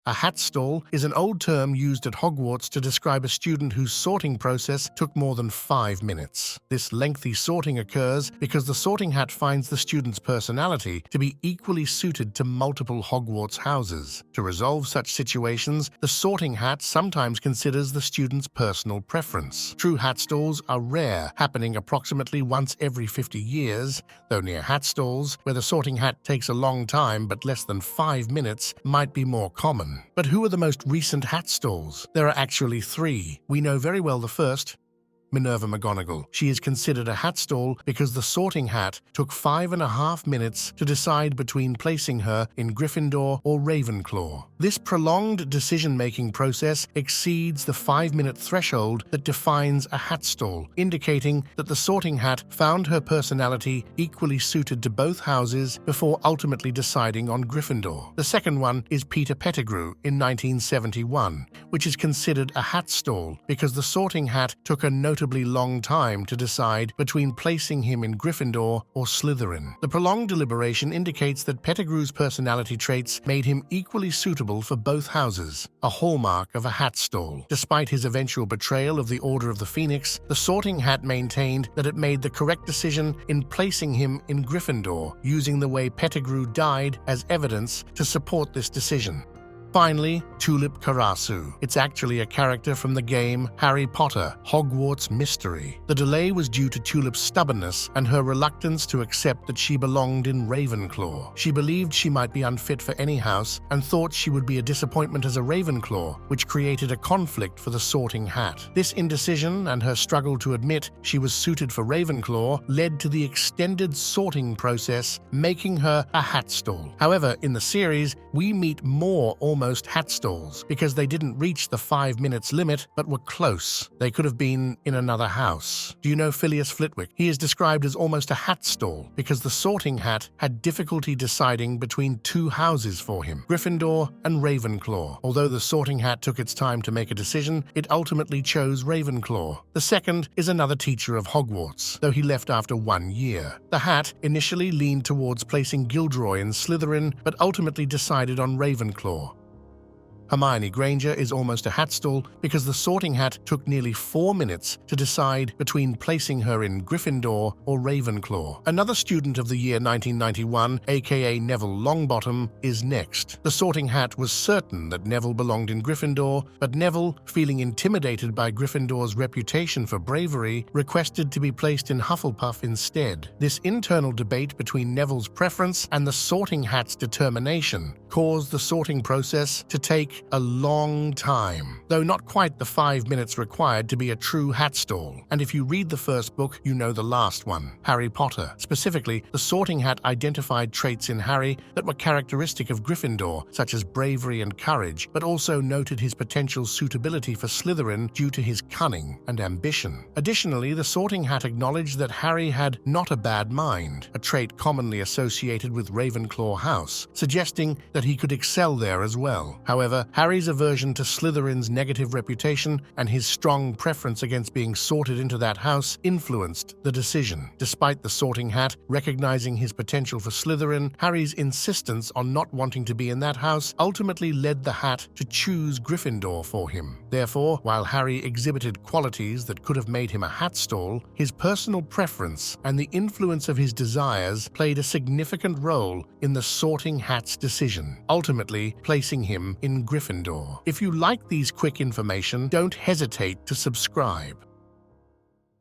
A Hatstall is an old term used at Hogwarts to describe a student whose sorting process took more than 5 minutes. This lengthy sorting occurs because the sorting hat finds the student's personality to be equally suited to multiple Hogwarts houses. To resolve such situations, the sorting hat sometimes considers the student's personal preference. True Hatstalls are rare, happening approximately once every 50 years, though near Hatstalls, where the sorting hat takes a long time but less than 5 minutes, might be more common. But who are the most recent Hatstalls? There are actually 3. We know very well the first, Minerva McGonagall. She is considered a Hatstall because the sorting hat took 5.5 minutes to decide between placing her in Gryffindor or Ravenclaw. This prolonged decision-making process exceeds the 5-minute threshold that defines a Hatstall, indicating that the sorting hat found her personality equally suited to both houses before ultimately deciding on Gryffindor. The second one is Peter Pettigrew in 1971, which is considered a Hatstall because the sorting hat took a notably long time to decide between placing him in Gryffindor or Slytherin. The prolonged deliberation indicates that Pettigrew's personality traits made him equally suitable for both houses, a hallmark of a Hatstall. Despite his eventual betrayal of the Order of the Phoenix, the sorting hat maintained that it made the correct decision in placing him in Gryffindor, using the way Pettigrew died as evidence to support this decision. Finally, Tulip Karasu. It's actually a character from the game Harry Potter, Hogwarts Mystery. The delay was due to Tulip's stubbornness and her reluctance to accept that she belonged in Ravenclaw. She believed she might be unfit for any house and thought she would be a disappointment as a Ravenclaw, which created a conflict for the sorting hat. This indecision and her struggle to admit she was suited for Ravenclaw led to the extended sorting process, making her a Hatstall. However, in the series, we meet more almost Hatstalls because they didn't reach the 5 minutes limit but were close. They could have been in another house. Do you know Phileas Flitwick? He is described as almost a Hatstall because the sorting hat had difficulty deciding between 2 houses for him, Gryffindor and Ravenclaw. Although the sorting hat took its time to make a decision, it ultimately chose Ravenclaw. The second is another teacher of Hogwarts, though he left after 1 year. The hat initially leaned towards placing Gilderoy in Slytherin but ultimately decided on Ravenclaw. Hermione Granger is almost a Hatstall because the sorting hat took nearly 4 minutes to decide between placing her in Gryffindor or Ravenclaw. Another student of the year 1991, aka Neville Longbottom, is next. The sorting hat was certain that Neville belonged in Gryffindor, but Neville, feeling intimidated by Gryffindor's reputation for bravery, requested to be placed in Hufflepuff instead. This internal debate between Neville's preference and the sorting hat's determination caused the sorting process to take a long time, though not quite the 5 minutes required to be a true Hatstall. And if you read the first book, you know the last one, Harry Potter. Specifically, the sorting hat identified traits in Harry that were characteristic of Gryffindor, such as bravery and courage, but also noted his potential suitability for Slytherin due to his cunning and ambition. Additionally, the sorting hat acknowledged that Harry had not a bad mind, a trait commonly associated with Ravenclaw House, suggesting that he could excel there as well. However, Harry's aversion to Slytherin's negative reputation and his strong preference against being sorted into that house influenced the decision. Despite the sorting hat recognizing his potential for Slytherin, Harry's insistence on not wanting to be in that house ultimately led the hat to choose Gryffindor for him. Therefore, while Harry exhibited qualities that could have made him a Hatstall, his personal preference and the influence of his desires played a significant role in the sorting hat's decision, ultimately placing him in Gryffindor. If you like these quick information, don't hesitate to subscribe.